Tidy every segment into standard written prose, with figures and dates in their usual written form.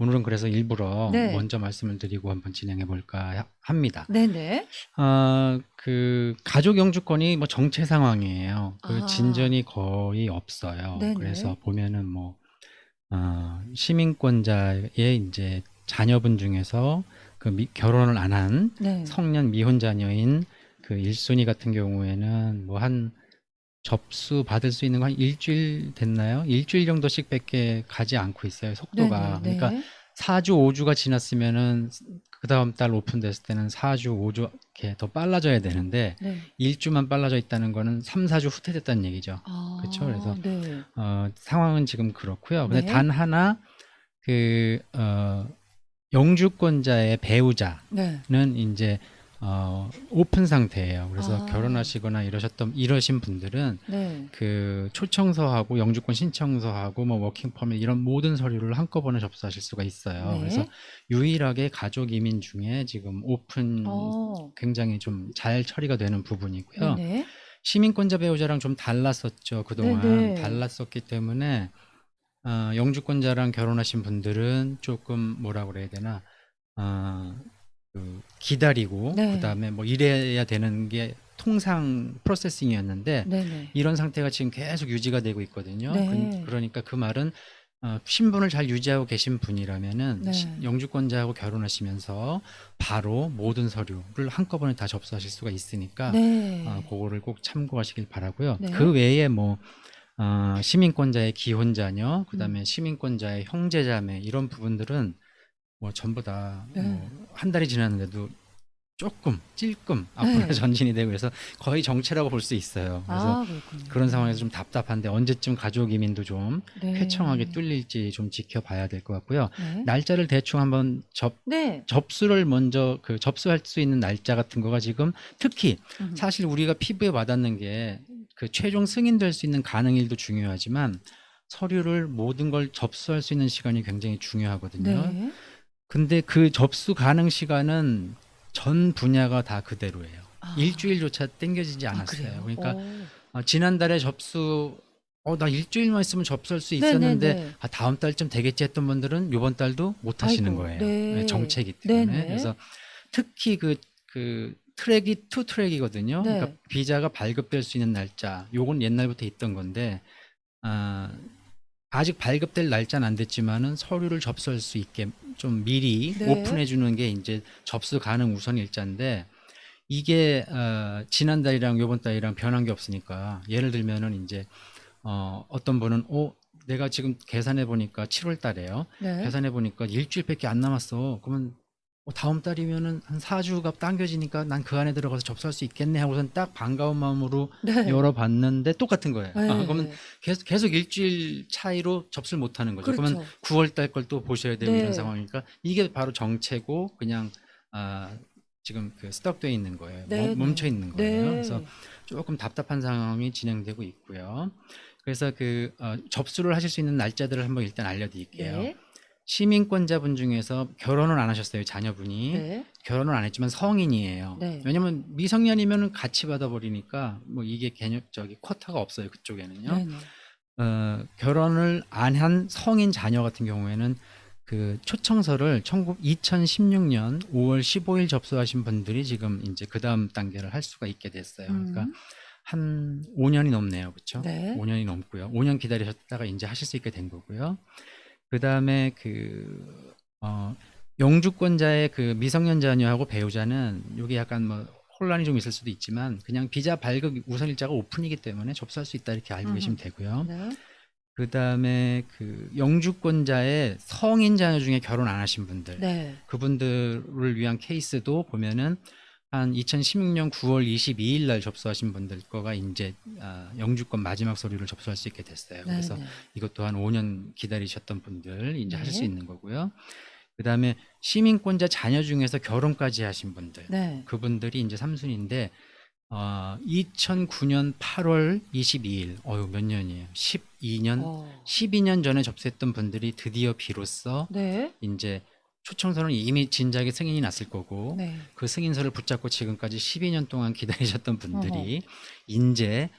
오늘은 그래서 일부러 네. 먼저 말씀을 드리고 한번 진행해 볼까 합니다. 네네. 그 가족 영주권이 뭐 정체 상황이에요. 그 아. 진전이 거의 없어요. 네네. 그래서 보면은 뭐 시민권자의 이제 자녀분 중에서 그 결혼을 안 한 네. 성년 미혼 자녀인 그 1순위 같은 경우에는 뭐 한 접수 받을 수 있는 거 한 일주일 됐나요? 일주일 정도씩 밖에 가지 않고 있어요, 속도가. 네네. 그러니까 네. 4주, 5주가 지났으면은 그 다음 달 오픈됐을 때는 4주, 5주 이렇게 더 빨라져야 되는데 네. 일주만 빨라져 있다는 거는 3, 4주 후퇴됐다는 얘기죠. 그렇죠? 그래서 네. 상황은 지금 그렇고요. 근데 네. 단 하나 그 영주권자의 배우자는 네. 이제 오픈 상태예요. 그래서 아. 결혼하시거나 이러신 분들은 네. 그 초청서하고 영주권 신청서하고 뭐 워킹 퍼밋 이런 모든 서류를 한꺼번에 접수하실 수가 있어요. 그래서 네. 유일하게 가족 이민 중에 지금 오픈 굉장히 좀 잘 처리가 되는 부분이고요. 네네. 시민권자 배우자랑 좀 달랐었죠. 그동안 네네. 달랐었기 때문에 영주권자랑 결혼하신 분들은 조금 뭐라 그래야 되나 그 기다리고 네. 그다음에 뭐 이래야 되는 게 통상 프로세싱이었는데 네네. 이런 상태가 지금 계속 유지가 되고 있거든요. 네. 그러니까 그 말은 신분을 잘 유지하고 계신 분이라면은 네. 영주권자하고 결혼하시면서 바로 모든 서류를 한꺼번에 다 접수하실 수가 있으니까 네. 그거를 꼭 참고하시길 바라고요. 네. 그 외에 뭐 시민권자의 기혼 자녀, 그다음에 시민권자의 형제 자매 이런 부분들은 뭐 전부 다 네. 뭐 한 달이 지났는데도 조금 찔끔 앞으로 네. 전진이 되고 그래서 거의 정체라고 볼 수 있어요. 그래서 그렇군요. 그런 상황에서 좀 답답한데 언제쯤 가족 이민도 좀 네. 쾌청하게 뚫릴지 좀 지켜봐야 될 것 같고요. 네. 날짜를 대충 한번 네. 접수를 먼저 그 접수할 수 있는 날짜 같은 거가 지금 특히 음. 사실 우리가 피부에 와닿는 게 그 최종 승인될 수 있는 가능일도 중요하지만 서류를 모든 걸 접수할 수 있는 시간이 굉장히 중요하거든요. 네. 근데 그 접수 가능 시간은 전 분야가 다 그대로예요. 일주일조차 땡겨지지 않았어요. 그래요? 그러니까 지난달에 접수 나 일주일만 있으면 접수할 수 네네네. 있었는데 다음 달쯤 되겠지 했던 분들은 요번 달도 못 하시는 아이고. 거예요. 네. 정체이기 때문에. 네네. 그래서 특히 그 트랙이 투 트랙이거든요. 네. 그러니까 비자가 발급될 수 있는 날짜. 요건 옛날부터 있던 건데 아직 발급될 날짜는 안 됐지만은 서류를 접수할 수 있게 좀 미리 네. 오픈해 주는 게 이제 접수 가능 우선 일자인데 이게 지난달이랑 요번 달이랑 변한 게 없으니까 예를 들면은 이제 어떤 분은 내가 지금 계산해 보니까 7월 달에요. 네. 계산해 보니까 일주일밖에 안 남았어. 그러면 다음 달이면은 한 4주가 당겨지니까 난 그 안에 들어가서 접수할 수 있겠네 하고선 딱 반가운 마음으로 네. 열어봤는데 똑같은 거예요. 네. 그러면 계속 일주일 차이로 접수를 못 하는 거죠. 그러면 그렇죠. 9월 달 걸 또 보셔야 되고 네. 이런 상황이니까 이게 바로 정체고 그냥 지금 그 스톱돼 있는 거예요. 네. 멈춰 있는 거예요. 네. 그래서 조금 답답한 상황이 진행되고 있고요. 그래서 그 접수를 하실 수 있는 날짜들을 한번 일단 알려드릴게요. 네. 시민권자분 중에서 결혼을 안 하셨어요, 자녀분이. 네. 결혼을 안 했지만 성인이에요. 네. 왜냐면 미성년이면 같이 받아버리니까 뭐 이게 쿼터가 없어요, 그쪽에는요. 네네. 결혼을 안 한 성인 자녀 같은 경우에는 그 초청서를 2016년 5월 15일 접수하신 분들이 지금 이제 그 다음 단계를 할 수가 있게 됐어요. 그러니까 한 5년이 넘네요. 그렇죠? 네. 5년이 넘고요. 5년 기다리셨다가 이제 하실 수 있게 된 거고요. 그다음에 영주권자의 그 미성년 자녀하고 배우자는 여기 약간 뭐 혼란이 좀 있을 수도 있지만 그냥 비자 발급 우선 일자가 오픈이기 때문에 접수할 수 있다 이렇게 알고 계시면 되고요. 네. 그다음에 그 영주권자의 성인 자녀 중에 결혼 안 하신 분들, 네. 그분들을 위한 케이스도 보면은 한 2016년 9월 22일 날 접수하신 분들 거가 이제 영주권 마지막 서류를 접수할 수 있게 됐어요. 그래서 이것도 한 5년 기다리셨던 분들 이제 하실 수 있는 거고요. 그다음에 시민권자 자녀 중에서 결혼까지 하신 분들, 네. 그분들이 이제 3순위인데 2009년 8월 22일, 몇 년이에요? 12년 전에 접수했던 분들이 드디어 비로소 네. 이제 초청서는 이미 진작에 승인이 났을 거고 네. 그 승인서를 붙잡고 지금까지 12년 동안 기다리셨던 분들이 이제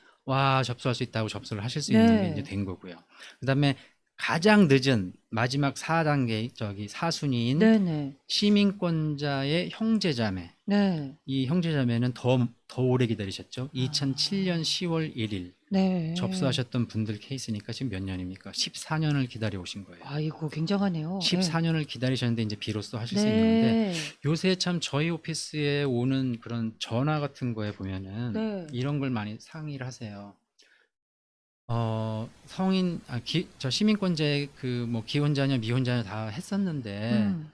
접수할 수 있다고 접수를 하실 수 있는 게 이제 된 거고요. 그다음에 가장 늦은 마지막 4단계 저기 4순위인 네네. 시민권자의 형제자매. 네. 이 형제자매는 더 오래 기다리셨죠. 2007년 아. 10월 1일 네. 접수하셨던 분들 케이스니까 지금 몇 년입니까? 14년을 기다려 오신 거예요. 아이고 굉장하네요. 예. 14년을 기다리셨는데 이제 비로소 하실 수 있는데 네. 요새 참 저희 오피스에 오는 그런 전화 같은 거에 보면은 네. 이런 걸 많이 상의를 하세요. 성인 저 시민권제 그 뭐 기혼자녀 미혼자녀 다 했었는데 음.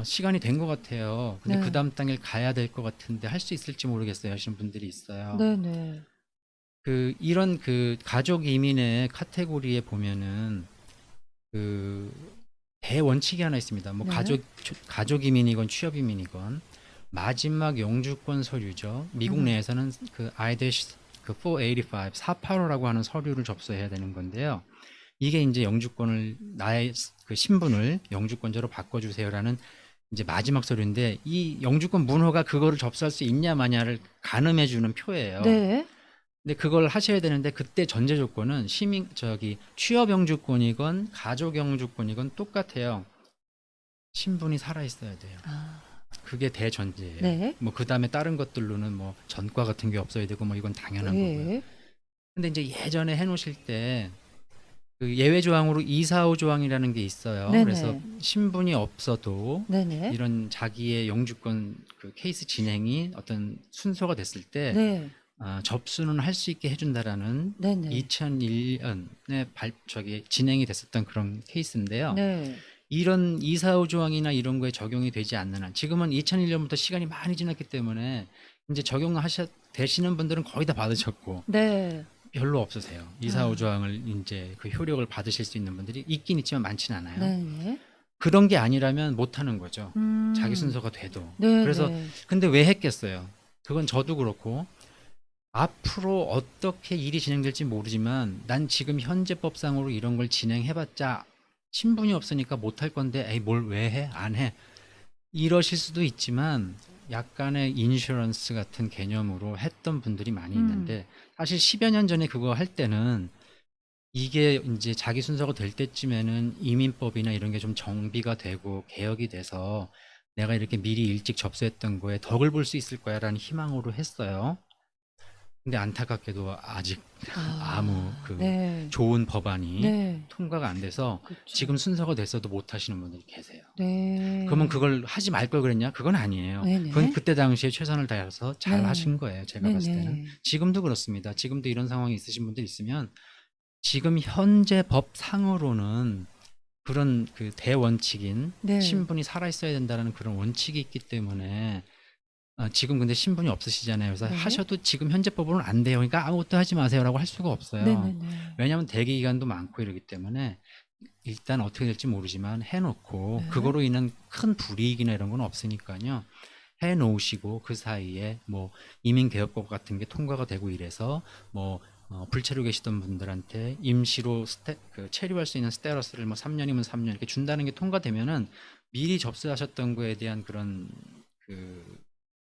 시간이 된 것 같아요. 근데 그 네. 다음 단계를 가야 될 것 같은데 할 수 있을지 모르겠어요 하시는 분들이 있어요. 네네. 이런 그 가족 이민의 카테고리에 보면은 그 대원칙이 하나 있습니다. 뭐 네. 가족 이민이건 취업 이민이건 마지막 영주권 서류죠. 미국 음. 내에서는 그 IDESH 그 485, 485라고 하는 서류를 접수해야 되는 건데요. 이게 이제 영주권을 나의 그 신분을 영주권자로 바꿔주세요라는 이제 마지막 서류인데 이 영주권 문호가 그거를 접수할 수 있냐 마냐를 가늠해 주는 표예요. 네. 근데 그걸 하셔야 되는데 그때 전제 조건은 취업 영주권이건 가족 영주권이건 똑같아요. 신분이 살아 있어야 돼요. 아. 그게 대전제예요. 네. 뭐 그다음에 다른 것들로는 뭐 전과 같은 게 없어야 되고 뭐 이건 당연한 거고요. 예. 근데 이제 예전에 해 놓으실 때 그 예외 조항으로 245 조항이라는 게 있어요. 그래서 네네. 신분이 없어도 네네. 이런 자기의 영주권 그 케이스 진행이 어떤 순서가 됐을 때 네. 접수는 할 수 있게 해준다라는 네네. 2001년에 진행이 됐었던 그런 케이스인데요. 네. 이런 245 조항이나 이런 거에 적용이 되지 않는 한 지금은 2001년부터 시간이 많이 지났기 때문에 이제 되시는 분들은 거의 다 받으셨고 네. 별로 없으세요. 245 아. 조항을 이제 그 효력을 받으실 수 있는 분들이 있긴 있지만 많지는 않아요. 네네. 그런 게 아니라면 못 하는 거죠. 자기 음. 순서가 돼도. 네 그래서 네. 근데 왜 했겠어요? 그건 저도 그렇고 앞으로 어떻게 일이 진행될지 모르지만 난 지금 현재법상으로 이런 걸 진행해봤자 신분이 없으니까 못 할 건데 에이 뭘 왜 해? 안 해. 이러실 수도 있지만 약간의 인슈런스 같은 개념으로 했던 분들이 많이 있는데 사실 10여 년 전에 그거 할 때는 이게 이제 자기 순서가 될 때쯤에는 이민법이나 이런 게 좀 정비가 되고 개혁이 돼서 내가 이렇게 미리 일찍 접수했던 거에 덕을 볼 수 있을 거야라는 희망으로 했어요. 근데 안타깝게도 아직 아무 그 네. 좋은 법안이 네. 통과가 안 돼서 그쵸. 지금 순서가 됐어도 못 하시는 분들이 계세요. 네. 그러면 그걸 하지 말 걸 그랬냐? 그건 아니에요. 네네. 그건 그때 당시에 최선을 다해서 잘 네. 하신 거예요. 제가 봤을 때는. 네네. 지금도 그렇습니다. 지금도 이런 상황이 있으신 분들 있으면 지금 현재 법상으로는 그런 그 대원칙인 네. 신분이 살아 있어야 된다는 그런 원칙이 있기 때문에 지금 근데 신분이 없으시잖아요. 그래서 네. 하셔도 지금 현재 법으로는 안 돼요. 그러니까 아무것도 하지 마세요라고 할 수가 없어요. 네네네. 왜냐하면 대기 기간도 많고 이러기 때문에 일단 어떻게 될지 모르지만 해놓고 네. 그거로 인한 큰 불이익이나 이런 건 없으니까요. 해놓으시고 그 사이에 뭐 이민개혁법 같은 게 통과가 되고 이래서 뭐 불체류 계시던 분들한테 임시로 체류할 수 있는 스테러스를 뭐 3년이면 3년 이렇게 준다는 게 통과되면은 미리 접수하셨던 거에 대한 그런 그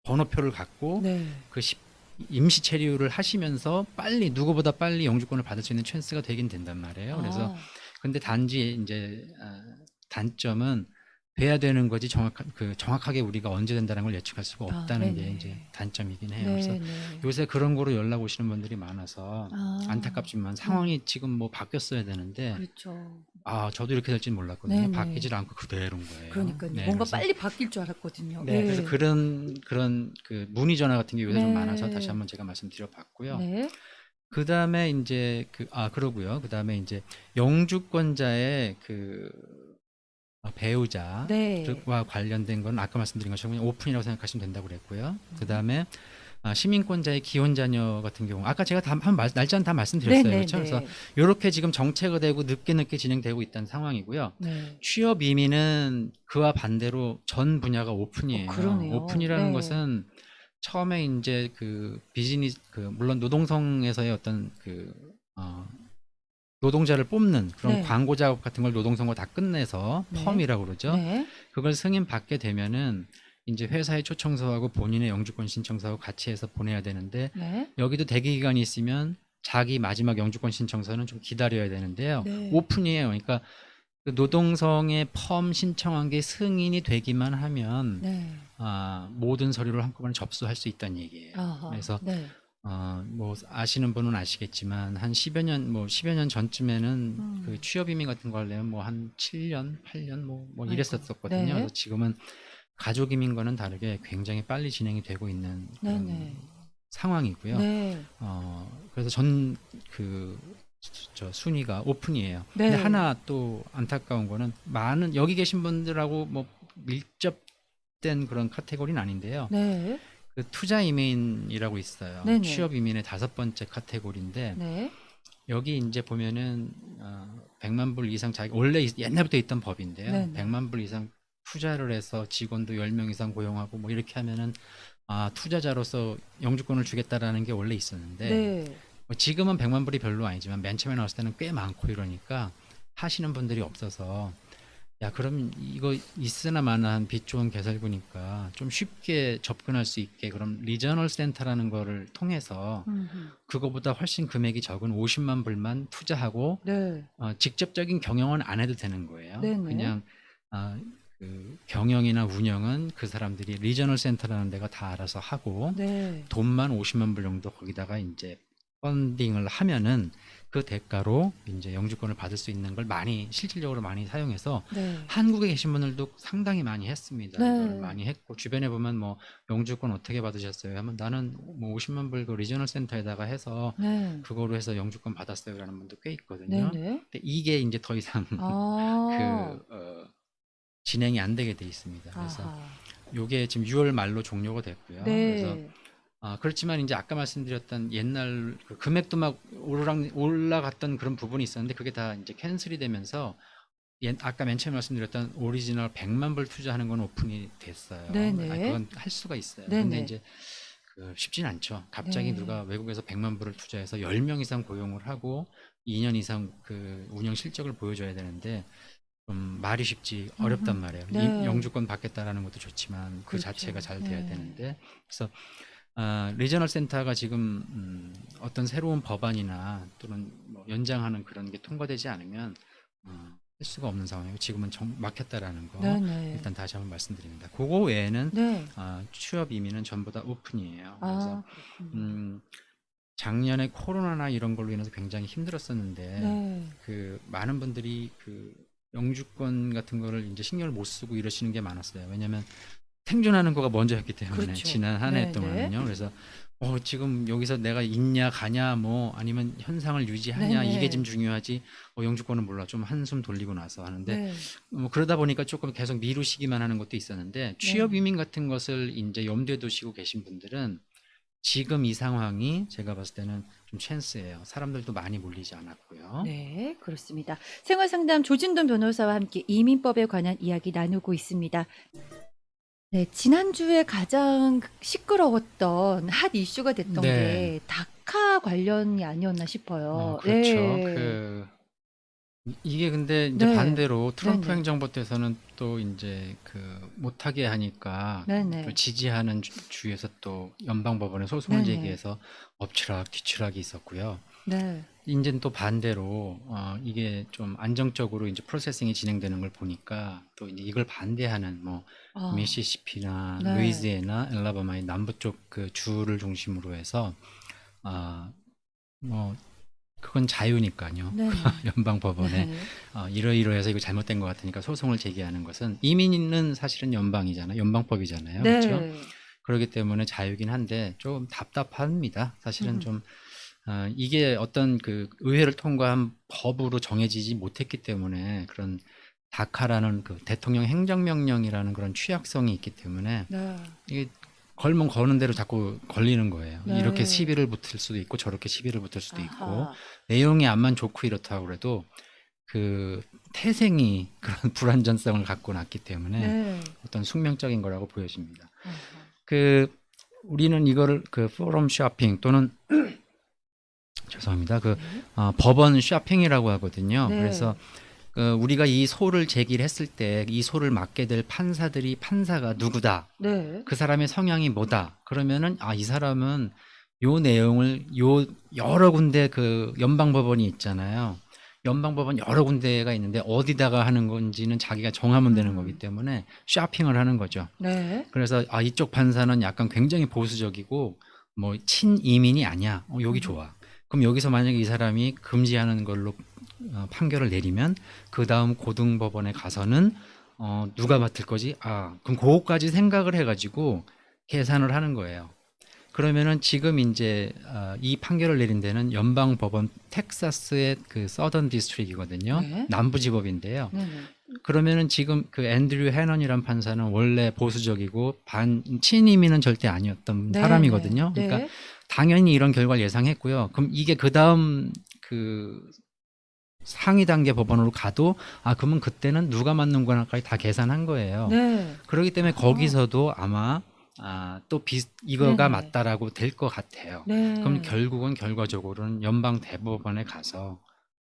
번호표를 갖고 네. 임시 체류를 하시면서 누구보다 빨리 영주권을 받을 수 있는 찬스가 되긴 된단 말이에요. 그래서 근데 단지 이제 단점은 돼야 되는 거지 정확하게 우리가 언제 된다는 걸 예측할 수가 없다는 게 네네. 이제 단점이긴 해요. 그래서 네네. 요새 그런 거로 연락 오시는 분들이 많아서 아. 안타깝지만 상황이 지금 뭐 바뀌었어야 되는데 그렇죠. 저도 이렇게 될지는 몰랐거든요. 네네. 바뀌질 않고 그대로인 거예요. 그러니까요. 네, 뭔가 그래서 빨리 바뀔 줄 알았거든요. 네, 그래서 그런 그 문의 전화 같은 게 요새 좀 네. 많아서 다시 한번 제가 말씀드려 봤고요. 네. 그다음에 이제 그러고요. 그다음에 이제 영주권자의 배우자와 네. 관련된 건 아까 말씀드린 것처럼 그냥 오픈이라고 생각하시면 된다고 그랬고요. 그다음에 시민권자의 기혼 자녀 같은 경우 아까 제가 날짜는 다 말씀드렸어요. 네네네. 그렇죠? 그래서 이렇게 지금 정체가 되고 늦게 진행되고 있다는 상황이고요. 네. 취업 이민은 그와 반대로 전 분야가 오픈이에요. 그러네요. 오픈이라는 네. 것은 처음에 이제 비즈니스 물론 노동성에서의 어떤 노동자를 뽑는 그런 네. 광고 작업 같은 걸 노동성과 다 끝내서 네. 펌이라고 그러죠. 네. 그걸 승인 받게 되면은 이제 회사의 초청서하고 본인의 영주권 신청서하고 같이 해서 보내야 되는데 네. 여기도 대기 기간이 있으면 자기 마지막 영주권 신청서는 좀 기다려야 되는데요. 네. 오픈이에요. 그러니까 그 노동성의 펌 신청한 게 승인이 되기만 하면 네. 모든 서류를 한꺼번에 접수할 수 있다는 얘기예요. 아하. 그래서 네. 뭐 아시는 분은 아시겠지만 한 10여 년, 뭐 10여 년 전쯤에는 그 취업 이민 같은 거 하려면 뭐 한 7년, 8년 뭐 아이고. 이랬었거든요. 네. 그래서 지금은 가족 이민과는 다르게 굉장히 빨리 진행이 되고 있는 그런 네네. 상황이고요. 네. 그래서 저 순위가 오픈이에요. 네. 근데 하나 또 안타까운 거는 많은 여기 계신 분들하고 뭐 밀접된 그런 카테고리는 아닌데요. 네. 그 투자 이민이라고 있어요. 네네. 취업 이민의 5번째 카테고리인데 네. 여기 이제 보면은 100만 불 이상 자기 원래 옛날부터 있던 법인데요. 네네. 100만 불 이상 투자를 해서 직원도 10명 이상 고용하고 뭐 이렇게 하면은 투자자로서 영주권을 주겠다라는 게 원래 있었는데 네. 뭐 지금은 100만 불이 별로 아니지만 맨 처음에 나왔을 때는 꽤 많고 이러니까 하시는 분들이 없어서 야 그럼 이거 있으나 마나한 빛 좋은 개설구니까 좀 쉽게 접근할 수 있게 그럼 리저널 센터라는 거를 통해서 음흠. 그거보다 훨씬 금액이 적은 50만 불만 투자하고 네. 직접적인 경영은 안 해도 되는 거예요. 네네. 그냥 그 경영이나 운영은 그 사람들이 리저널 센터라는 데가 다 알아서 하고 네. 돈만 50만 불 정도 거기다가 이제 펀딩을 하면은 그 대가로 이제 영주권을 받을 수 있는 걸 실질적으로 많이 사용해서 네. 한국에 계신 분들도 상당히 많이 했습니다. 네. 이걸 많이 했고 주변에 보면 뭐 영주권 어떻게 받으셨어요? 하면 나는 뭐 50만 불 그 리저널 센터에다가 해서 네. 그거로 해서 영주권 받았어요라는 분도 꽤 있거든요. 네네. 근데 이게 이제 더 이상 아. 진행이 안 되게 돼 있습니다. 그래서 아하. 요게 지금 6월 말로 종료가 됐고요. 그래서 네. 그렇지만 이제 아까 말씀드렸던 옛날 그 금액도 막 올라갔던 그런 부분이 있었는데 그게 다 이제 캔슬이 되면서 아까 맨 처음에 말씀드렸던 오리지널 100만 불 투자하는 건 오픈이 됐어요. 네네. 그건 할 수가 있어요. 네네. 근데 이제 쉽진 않죠. 갑자기 네. 누가 외국에서 100만 불을 투자해서 10명 이상 고용을 하고 2년 이상 그 운영 실적을 보여줘야 되는데 좀 말이 쉽지 어렵단 말이에요. 네. 영주권 받겠다라는 것도 좋지만 그 그렇죠. 자체가 잘 돼야 네. 되는데 그래서 리저널 센터가 지금 어떤 새로운 법안이나 또는 뭐 연장하는 그런 게 통과되지 않으면 할 수가 없는 상황이고 지금은 막혔다라는 거 네네. 일단 다시 한번 말씀드립니다. 그거 외에는 네. 취업 이민은 전부 다 오픈이에요. 그래서 그렇군요. 작년에 코로나나 이런 걸로 인해서 굉장히 힘들었었는데 네. 그 많은 분들이 그 영주권 같은 거를 이제 신경을 못 쓰고 이러시는 게 많았어요. 왜냐하면 생존하는 거가 먼저였기 때문에 그렇죠. 지난 한 해 네네. 동안은요. 그래서 지금 여기서 내가 있냐 가냐 뭐 아니면 현상을 유지하냐 네네. 이게 좀 중요하지. 영주권은 몰라 좀 한숨 돌리고 나서 하는데 네. 뭐 그러다 보니까 조금 계속 미루시기만 하는 것도 있었는데 취업 이민 같은 것을 이제 염두에 두시고 계신 분들은 지금 이 상황이 제가 봤을 때는 좀 찬스예요. 사람들도 많이 몰리지 않았고요. 네, 그렇습니다. 생활상담 조진돈 변호사와 함께 이민법에 관한 이야기 나누고 있습니다. 네, 지난주에 가장 시끄러웠던 핫 이슈가 됐던 네. 게 다카 관련이 아니었나 싶어요. 그렇죠. 네. 이게 근데 이제 네. 반대로 트럼프 네네. 행정부 때서는 또 이제 못하게 하니까 네네. 그 지지하는 주에서 또 연방법원에 소송을 네네. 제기해서 엎치락 뒤치락이 있었고요. 네. 이제는 또 반대로 이게 좀 안정적으로 이제 프로세싱이 진행되는 걸 보니까 또 이제 이걸 반대하는 뭐 아, 미시시피나 네. 루이지애나 엘라바마의 남부 쪽 그 주를 중심으로 해서 뭐 그건 자유니까요. 네네. 연방법원에 네. 이러이러해서 이거 잘못된 것 같으니까 소송을 제기하는 것은 이민은 사실은 연방이잖아요. 연방법이잖아요. 네. 그렇죠? 그렇기 때문에 자유긴 한데 좀 답답합니다. 사실은 좀 이게 어떤 그 의회를 통과한 법으로 정해지지 못했기 때문에 그런 다카라는 그 대통령 행정명령이라는 그런 취약성이 있기 때문에 네. 이게 걸면 거는 대로 자꾸 걸리는 거예요. 네. 이렇게 시비를 붙일 수도 있고 저렇게 시비를 붙일 수도 있고 아하. 내용이 암만 좋고 이렇다고 그래도 그 태생이 그런 불안전성을 갖고 났기 때문에 네. 어떤 숙명적인 거라고 보여집니다. 아하. 우리는 이거를 포럼 쇼핑 또는 죄송합니다. 네. 법원 쇼핑이라고 하거든요. 네. 그래서 우리가 이 소를 제기를 했을 때 이 소를 맡게 될 판사가 누구다. 네. 그 사람의 성향이 뭐다. 그러면은 이 사람은 요 내용을 요 여러 군데 그 연방법원이 있잖아요. 연방법원 여러 군데가 있는데 어디다가 하는 건지는 자기가 정하면 되는 거기 때문에 쇼핑을 하는 거죠. 네. 그래서 이쪽 판사는 약간 굉장히 보수적이고 뭐 친이민이 아니야. 여기 좋아. 그럼 여기서 만약에 이 사람이 금지하는 걸로 판결을 내리면 그 다음 고등법원에 가서는 누가 맡을 거지? 그럼 그거까지 생각을 해가지고 계산을 하는 거예요. 그러면은 지금 이제 이 판결을 내린 데는 연방법원 텍사스의 그 서던 디스트릭이거든요. 네. 남부지법인데요. 네네. 그러면은 지금 그 앤드류 해넌이란 판사는 원래 보수적이고 친이민은 절대 아니었던 네, 사람이거든요. 네. 그러니까 당연히 이런 결과를 예상했고요. 그럼 이게 그 다음 그 상위 단계 법원으로 가도 그러면 그때는 누가 맞는 거나까지 다 계산한 거예요. 네. 그렇기 때문에 거기서도 아마 또 이거가 네네. 맞다라고 될 것 같아요. 네. 그럼 결국은 결과적으로는 연방 대법원에 가서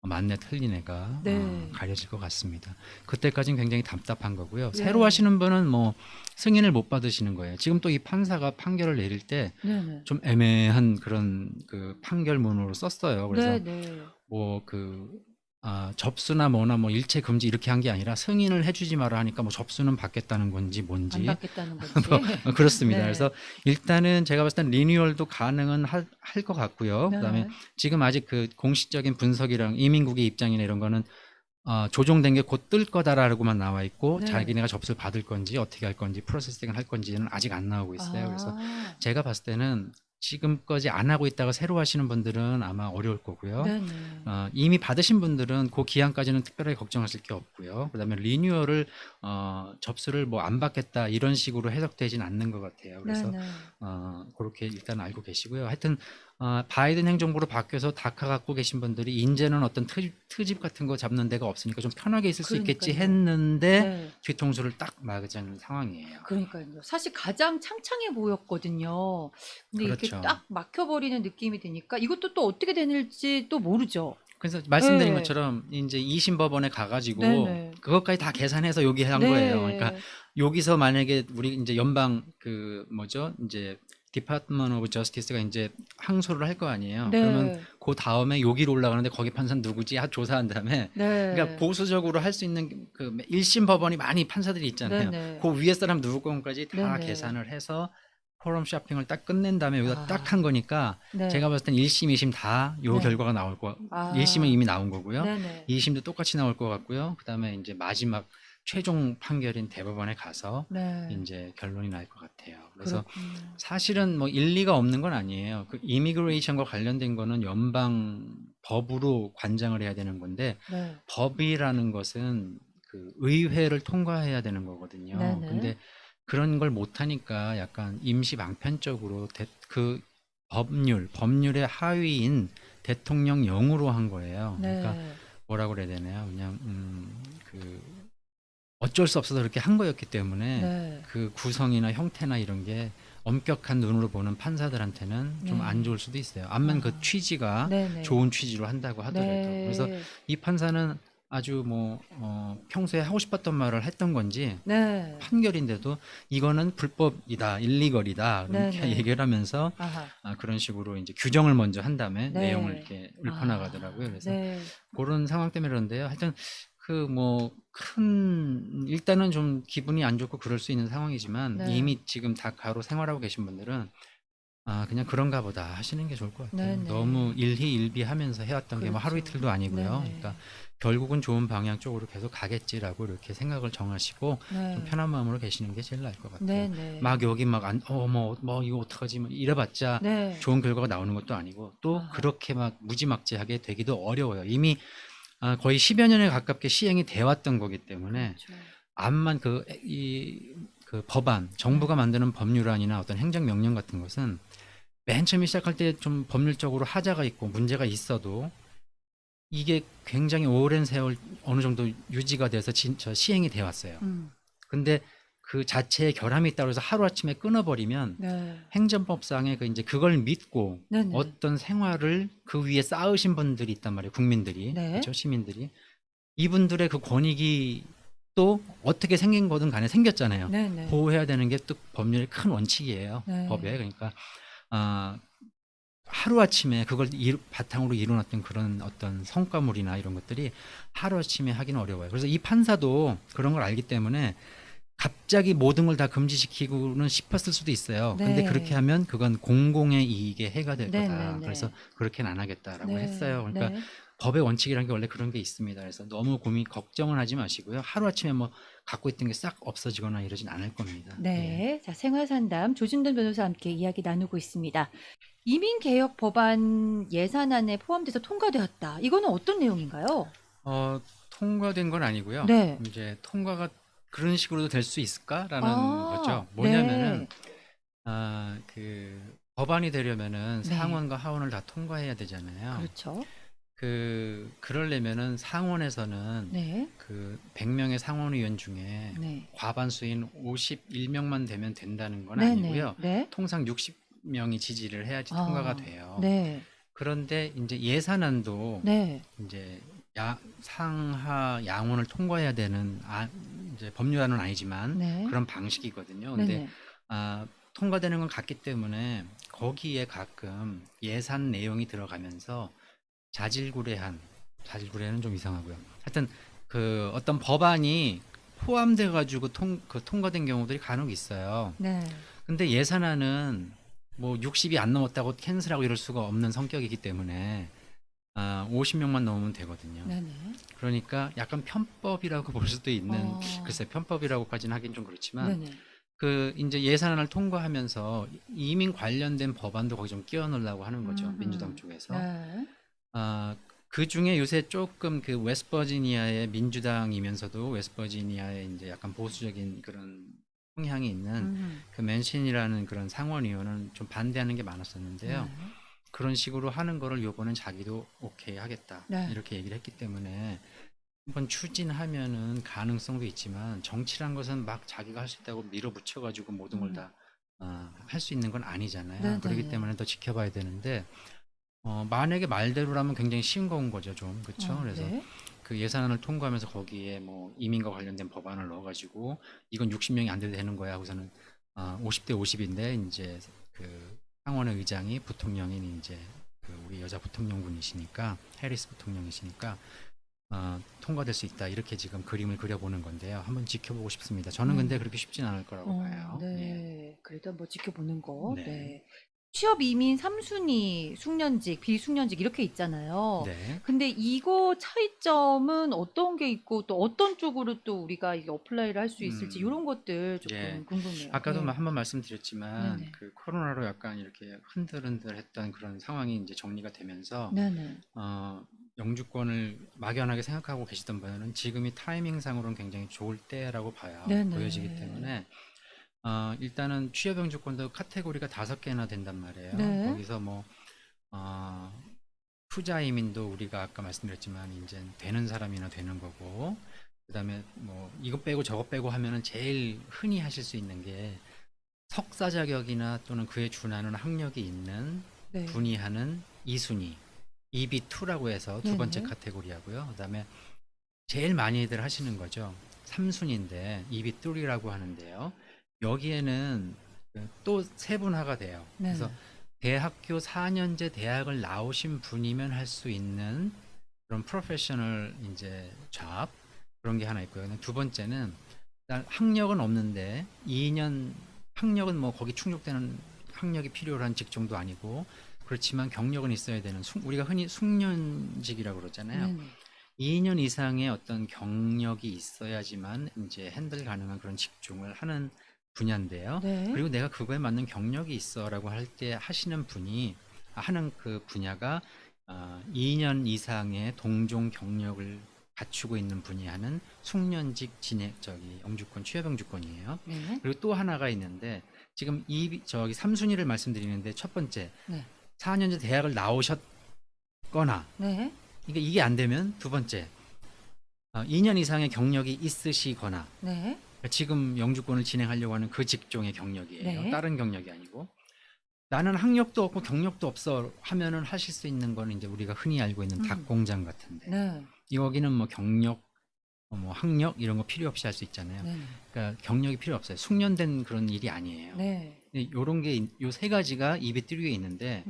맞네 틀린 애가 네. 가려질 것 같습니다. 그때까지는 굉장히 답답한 거고요. 네. 새로 하시는 분은 뭐 승인을 못 받으시는 거예요. 지금 또 이 판사가 판결을 내릴 때 네네. 좀 애매한 그런 그 판결문으로 썼어요. 그래서 네네. 뭐 접수나 뭐나 뭐 일체 금지 이렇게 한 게 아니라 승인을 해주지 마라 하니까 뭐 접수는 받겠다는 건지 안 뭔지 받겠다는 건지. 그렇습니다. 네. 그래서 일단은 제가 봤을 땐 리뉴얼도 가능은 할 것 같고요. 그다음에 네. 지금 아직 그 공식적인 분석이랑 이민국의 입장이나 이런 거는 조정된 게 곧 뜰 거다라고만 나와 있고 네. 자기네가 접수를 받을 건지 어떻게 할 건지 프로세싱을 할 건지는 아직 안 나오고 있어요. 그래서 제가 봤을 때는 지금까지 안 하고 있다가 새로 하시는 분들은 아마 어려울 거고요. 네네. 이미 받으신 분들은 그 기한까지는 특별하게 걱정하실 게 없고요. 그다음에 리뉴얼을 접수를 뭐 안 받겠다 이런 식으로 해석되진 않는 것 같아요. 그래서 네네. 그렇게 일단 알고 계시고요. 하여튼 바이든 행정부로 바뀌어서 다카 갖고 계신 분들이 이제는 어떤 트집 같은 거 잡는 데가 없으니까 좀 편하게 있을 수 있겠지 그러니까요. 했는데 네. 뒤통수를 딱 맞은 상황이에요. 그러니까요. 사실 가장 창창해 보였거든요. 근데 이렇게 그렇죠. 딱 막혀버리는 느낌이 드니까 이것도 또 어떻게 되는지 또 모르죠. 그래서 말씀드린 네. 것처럼 이제 2심 법원에 가가지고 네네. 그것까지 다 계산해서 여기 한 네. 거예요. 그러니까 여기서 만약에 우리 이제 연방 그 뭐죠 이제 디파트먼트 오브 저스티스가 이제 항소를 할 거 아니에요. 네. 그러면 그 다음에 여기로 올라가는데 거기 판사는 누구지? 조사한 다음에 네. 그러니까 보수적으로 할 수 있는 그 1심 법원이 많이 판사들이 있잖아요. 네네. 그 위에 사람 누구 건까지 다 네네. 계산을 해서 포럼 쇼핑을 딱 끝낸 다음에 여기다 딱 한 거니까 네. 제가 봤을 땐 1심, 2심 다 요 네. 결과가 나올 거. 1심은 이미 나온 거고요. 네네. 2심도 똑같이 나올 것 같고요. 그다음에 이제 마지막 최종 판결인 대법원에 가서 네. 이제 결론이 날 것 같아요. 그래서 그렇군요. 사실은 뭐 일리가 없는 건 아니에요. 그 이미그레이션과 관련된 거는 연방 법으로 관장을 해야 되는 건데 네. 법이라는 것은 그 의회를 통과해야 되는 거거든요. 네네. 근데 그런 걸 못하니까 약간 임시 방편적으로 그 법률의 하위인 대통령령으로 한 거예요. 네. 그러니까 뭐라고 그래야 되나요? 그냥 그 어쩔 수 없어서 그렇게 한 거였기 때문에 네. 그 구성이나 형태나 이런 게 엄격한 눈으로 보는 판사들한테는 좀 안 네. 좋을 수도 있어요. 암만 그 아. 취지가 네네. 좋은 취지로 한다고 하더라도. 네. 그래서 이 판사는 아주 뭐 평소에 하고 싶었던 말을 했던 건지 네. 판결인데도 이거는 불법이다, 일리걸이다 이렇게 네네. 얘기를 하면서 아하. 그런 식으로 이제 규정을 먼저 한 다음에 네. 내용을 이렇게 읊어나가더라고요. 그래서 네. 그런 상황 때문에 그런데요. 하여튼 그 뭐 일단은 좀 기분이 안 좋고 그럴 수 있는 상황이지만 네. 이미 지금 다카로 생활하고 계신 분들은 그냥 그런가 보다 하시는 게 좋을 것 같아요. 네네. 너무 일희일비하면서 해왔던 게 뭐 하루 그렇죠. 이틀도 아니고요. 네네. 그러니까 결국은 좋은 방향 쪽으로 계속 가겠지라고 이렇게 생각을 정하시고 네. 좀 편한 마음으로 계시는 게 제일 나을 것 같아요. 네네. 막 여기 뭐 이거 어떡하지 뭐 이래봤자 네. 좋은 결과가 나오는 것도 아니고 또 아하. 그렇게 막 무지막지하게 되기도 어려워요. 이미 거의 10여 년에 가깝게 시행이 돼 왔던 거기 때문에 그렇죠. 암만 그 법안, 정부가 만드는 법률안이나 어떤 행정명령 같은 것은 맨 처음에 시작할 때 좀 법률적으로 하자가 있고 문제가 있어도 이게 굉장히 오랜 세월 어느 정도 유지가 돼서 진짜 시행이 돼 왔어요. 근데 그 자체에 결함이 있다고 해서 하루아침에 끊어버리면 네. 행정법상에 이제 그걸 믿고 네네. 어떤 생활을 그 위에 쌓으신 분들이 있단 말이에요. 국민들이. 네. 그렇죠? 시민들이. 이분들의 그 권익이 또 어떻게 생긴 거든 간에 생겼잖아요. 네네. 보호해야 되는 게 또 법률의 큰 원칙이에요. 네. 법에. 그러니까 하루아침에 그걸 바탕으로 이뤄놨던 그런 어떤 성과물이나 이런 것들이 하루아침에 하기는 어려워요. 그래서 이 판사도 그런 걸 알기 때문에 갑자기 모든 걸 다 금지시키고는 싶었을 수도 있어요. 근데 그렇게 네. 하면 그건 공공의 이익에 해가 될 네, 거다. 네, 그래서 네. 그렇게는 안 하겠다라고 네. 했어요. 그러니까 네. 법의 원칙이라는 게 원래 그런 게 있습니다. 그래서 너무 걱정은 하지 마시고요. 하루아침에 뭐 갖고 있던 게 싹 없어지거나 이러진 않을 겁니다. 예. 네. 자, 생활상담 조진돈 변호사와 함께 이야기 나누고 있습니다. 이민개혁 법안 예산안에 포함돼서 통과되었다. 이거는 어떤 내용인가요? 통과된 건 아니고요. 네. 이제 통과가 그런 식으로도 될 수 있을까라는 아, 거죠. 네. 뭐냐면은 그 법안이 되려면은 네. 상원과 하원을 다 통과해야 되잖아요. 그렇죠. 그러려면은 상원에서는 네. 그 100명의 상원의원 중에 네. 과반수인 51명만 되면 된다는 건 네, 아니고요. 네. 통상 60명이 지지를 해야지 통과가 돼요. 네. 그런데 이제 예산안도 네. 이제 상하 양원을 통과해야 되는 이제 법률안은 아니지만 네. 그런 방식이거든요. 네. 근데 통과되는 건 같기 때문에 거기에 가끔 예산 내용이 들어가면서 자질구레는 좀 이상하고요. 하여튼 그 어떤 법안이 포함돼 가지고 통과된 경우들이 간혹 있어요. 네. 근데 예산안은 뭐 60이 안 넘었다고 캔슬하고 이럴 수가 없는 성격이기 때문에 50명만 넘으면 되거든요. 네, 네. 그러니까 약간 편법이라고 볼 수도 있는, 글쎄 편법이라고까지는 하긴 좀 네, 그렇지만 네. 그 이제 예산안을 통과하면서 이민 관련된 법안도 거기 좀 끼워 넣으려고 하는 거죠. 민주당 쪽에서. 네. 그 중에 요새 조금 그 웨스트버지니아의 민주당이면서도 웨스트버지니아의 이제 약간 보수적인 그런 성향이 있는 그 맨신이라는 그런 상원의원은 좀 반대하는 게 많았었는데요. 네. 그런 식으로 하는 거를 요번엔 자기도 오케이 하겠다 네. 이렇게 얘기를 했기 때문에 한번 추진하면은 가능성도 있지만 정치란 것은 막 자기가 할 수 있다고 밀어붙여 가지고 모든 걸 다 할 수 있는 건 아니잖아요. 네, 그렇기 네. 때문에 더 지켜봐야 되는데 만약에 말대로라면 굉장히 싱거운 거죠, 좀. 그렇죠? 그래서 네. 그 예산안을 통과하면서 거기에 뭐 이민과 관련된 법안을 넣어가지고 이건 60명이 안 돼도 되는 거야 하고서는 50대 50인데 이제 그 상원의 의장이 부통령인 이제 그 우리 여자 부통령분이시니까 해리스 부통령이시니까 통과될 수 있다 이렇게 지금 그림을 그려보는 건데요. 한번 지켜보고 싶습니다. 저는 근데 그렇게 쉽진 않을 거라고 봐요. 예. 네. 그래도 한번 지켜보는 거. 네. 네. 취업 이민 3순위, 숙련직, 비숙련직 이렇게 있잖아요. 네. 근데 이거 차이점은 어떤 게 있고 또 어떤 쪽으로 또 우리가 이게 어플라이를 할 수 있을지 이런 것들 조금 예. 궁금해요. 아까도 네. 한번 말씀드렸지만 네네. 그 코로나로 약간 이렇게 흔들흔들했던 그런 상황이 이제 정리가 되면서 네네. 영주권을 막연하게 생각하고 계시던 분들은 지금이 타이밍상으로는 굉장히 좋을 때라고 봐요. 네네. 보여지기 때문에 일단은 취업 영주권도 카테고리가 5개나 된단 말이에요. 네. 거기서 뭐 투자 이민도 우리가 아까 말씀드렸지만 이제 되는 사람이나 되는 거고, 그다음에 뭐 이것 빼고 저것 빼고 하면은 제일 흔히 하실 수 있는 게 석사 자격이나 또는 그에 준하는 학력이 있는 네. 분이 하는 2순위 EB2라고 해서 두 번째 네네. 카테고리하고요. 그다음에 제일 많이들 하시는 거죠. 3순위인데 EB3라고 하는데요. 여기에는 또 세분화가 돼요. 네. 그래서 대학교 4년제 대학을 나오신 분이면 할 수 있는 그런 프로페셔널 이제 잡 그런 게 하나 있고요. 두 번째는 일단 학력은 없는데 2년 학력은 뭐 거기 충족되는 학력이 필요한 직종도 아니고 그렇지만 경력은 있어야 되는 우리가 흔히 숙련직이라고 그러잖아요. 네네. 2년 이상의 어떤 경력이 있어야지만 이제 핸들 가능한 그런 직종을 하는 분야인데요. 네. 그리고 내가 그거에 맞는 경력이 있어라고 할 때 하시는 분이 하는 그 분야가 2년 이상의 동종 경력을 갖추고 있는 분이 하는 숙련직 영주권 취업 영주권이에요. 네. 그리고 또 하나가 있는데 지금 저기 3순위를 말씀드리는데 첫 번째 네. 4년제 대학을 나오셨거나 네. 그러니까 이게 안 되면 두 번째 2년 이상의 경력이 있으시거나 네. 지금 영주권을 진행하려고 하는 그 직종의 경력이에요. 네. 다른 경력이 아니고 나는 학력도 없고 경력도 없어 하면은 하실 수 있는 거는 이제 우리가 흔히 알고 있는 닭공장 같은데 네. 여기는 뭐 경력 뭐 학력 이런 거 필요 없이 할 수 있잖아요. 네. 그러니까 경력이 필요 없어요. 숙련된 그런 일이 아니에요. 네. 요런 게 요 세 가지가 입에 띄게 있는데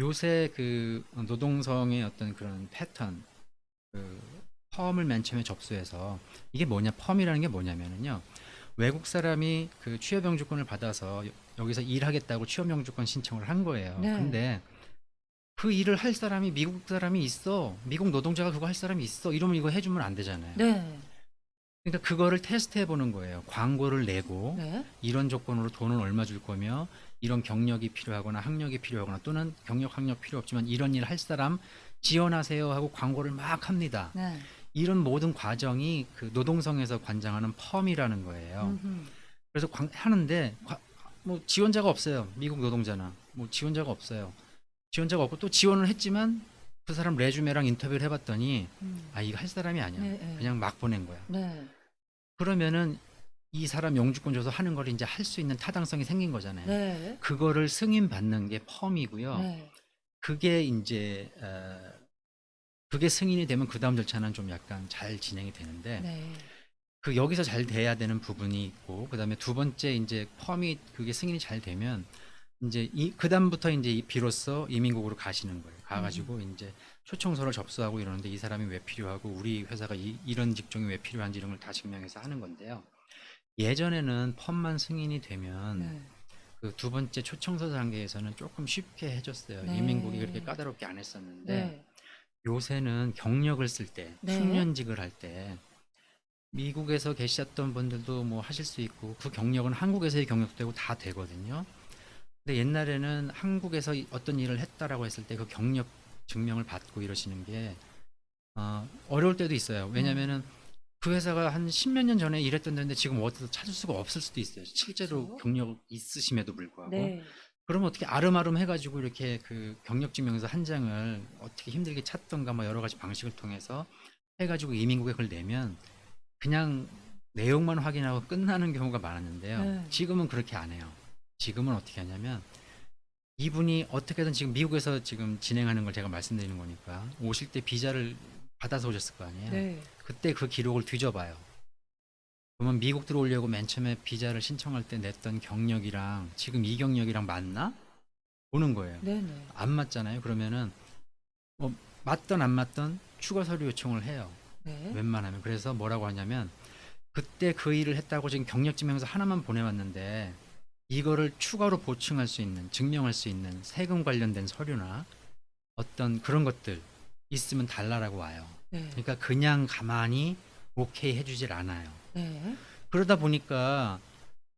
요새 그 노동성의 어떤 그런 패턴, 그 펌을 맨 처음에 접수해서 이게 뭐냐, 펌이라는 게 뭐냐면은요, 외국 사람이 그 취업영주권을 받아서 여기서 일하겠다고 취업영주권 신청을 한 거예요. 네. 근데 그 일을 할 사람이 미국 사람이 있어, 미국 노동자가 그거 할 사람이 있어, 이러면 이거 해주면 안 되잖아요. 네. 그러니까 그거를 테스트해 보는 거예요. 광고를 내고 네. 이런 조건으로 돈을 얼마 줄 거며 이런 경력이 필요하거나 학력이 필요하거나 또는 경력 학력 필요 없지만 이런 일 할 사람 지원하세요 하고 광고를 막 합니다. 네. 이런 모든 과정이 그 노동성에서 관장하는 펌이라는 거예요. 음흠. 그래서 하는데 뭐 지원자가 없어요. 미국 노동자나 뭐 지원자가 없어요. 지원자가 없고 또 지원을 했지만 그 사람 레주메랑 인터뷰를 해봤더니 아 이거 할 사람이 아니야. 네, 네. 그냥 막 보낸 거야. 네. 그러면은 이 사람 영주권 줘서 하는 걸 이제 할 수 있는 타당성이 생긴 거잖아요. 네. 그거를 승인 받는 게 펌이고요. 네. 그게 이제 그게 승인이 되면 그 다음 절차는 좀 약간 잘 진행이 되는데 네. 그 여기서 잘 돼야 되는 부분이 있고 그다음에 두 번째 이제 펌이 그게 승인이 잘 되면 이제 그 다음부터 이제 비로소 이민국으로 가시는 거예요. 가가지고 이제 초청서를 접수하고 이러는데 이 사람이 왜 필요하고 우리 회사가 이런 직종이 왜 필요한지 이런 걸 다 증명해서 하는 건데요. 예전에는 펌만 승인이 되면 네. 그 두 번째 초청서 단계에서는 조금 쉽게 해줬어요. 네. 이민국이 그렇게 까다롭게 안 했었는데 네. 요새는 경력을 쓸 때, 네. 숙련직을 할 때 미국에서 계셨던 분들도 뭐 하실 수 있고 그 경력은 한국에서의 경력도 되고 다 되거든요. 근데 옛날에는 한국에서 어떤 일을 했다라고 했을 때 그 경력 증명을 받고 이러시는 게 어려울 때도 있어요. 왜냐면은 그 회사가 한 십몇 년 전에 일했던 데인데 지금 어디서 찾을 수가 없을 수도 있어요. 실제로 그렇죠. 경력 있으심에도 불구하고. 네. 그러면 어떻게 아름아름 해가지고 이렇게 그 경력증명서 한 장을 어떻게 힘들게 찾던가 뭐 여러 가지 방식을 통해서 해가지고 이민국에 그걸 내면 그냥 내용만 확인하고 끝나는 경우가 많았는데요. 네. 지금은 그렇게 안 해요. 지금은 어떻게 하냐면 이분이 어떻게든 지금 미국에서 지금 진행하는 걸 제가 말씀드리는 거니까 오실 때 비자를 받아서 오셨을 거 아니에요. 네. 그때 그 기록을 뒤져봐요. 그러면 미국 들어오려고 맨 처음에 비자를 신청할 때 냈던 경력이랑 지금 이 경력이랑 맞나? 보는 거예요. 네네. 안 맞잖아요. 그러면은 뭐 맞던 안 맞던 추가 서류 요청을 해요. 네. 웬만하면. 그래서 뭐라고 하냐면 그때 그 일을 했다고 지금 경력증명서 하나만 보내왔는데 이거를 추가로 보충할 수 있는, 증명할 수 있는 세금 관련된 서류나 어떤 그런 것들 있으면 달라라고 와요. 네. 그러니까 그냥 가만히 오케이 해주질 않아요. 네. 그러다 보니까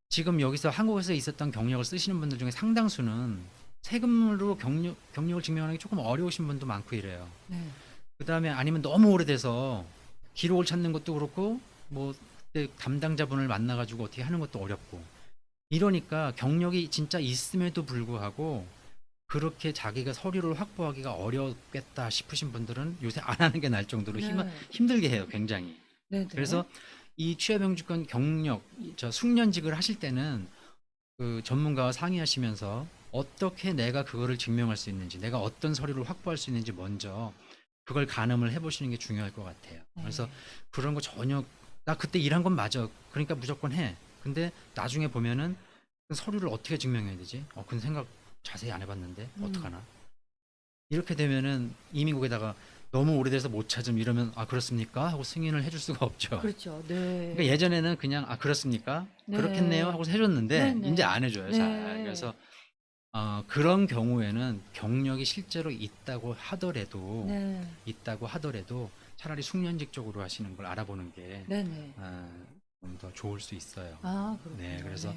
지금 여기서 한국에서 있었던 경력을 쓰시는 분들 중에 상당수는 세금으로 경력을 증명하는 게 조금 어려우신 분도 많고 이래요. 네. 그 다음에 아니면 너무 오래돼서 기록을 찾는 것도 그렇고 뭐 그때 담당자분을 만나가지고 어떻게 하는 것도 어렵고 이러니까 경력이 진짜 있음에도 불구하고 그렇게 자기가 서류를 확보하기가 어렵겠다 싶으신 분들은 요새 안 하는 게 나을 정도로 네. 힘들게 해요, 굉장히. 네. 그래서 이 취업영주권 경력, 저 숙련직을 하실 때는 그 전문가와 상의하시면서 어떻게 내가 그거를 증명할 수 있는지, 내가 어떤 서류를 확보할 수 있는지 먼저 그걸 가늠을 해보시는 게 중요할 것 같아요. 그래서 그런 거 전혀 나 그때 일한 건 맞아. 그러니까 무조건 해. 근데 나중에 보면은 그 서류를 어떻게 증명해야 되지? 그건 생각 자세히 안 해봤는데 어떡하나? 이렇게 되면은 이민국에다가 너무 오래돼서 못 찾음 이러면 아 그렇습니까? 하고 승인을 해줄 수가 없죠. 그렇죠. 네. 그러니까 예전에는 그냥 아 그렇습니까? 네. 그렇겠네요 하고 해줬는데 네네. 이제 안 해줘요. 잘. 네. 그래서 그런 경우에는 경력이 실제로 있다고 하더라도 네. 차라리 숙련직 쪽으로 하시는 걸 알아보는 게 네네. 좀 더 좋을 수 있어요. 아, 그렇군요. 네, 그래서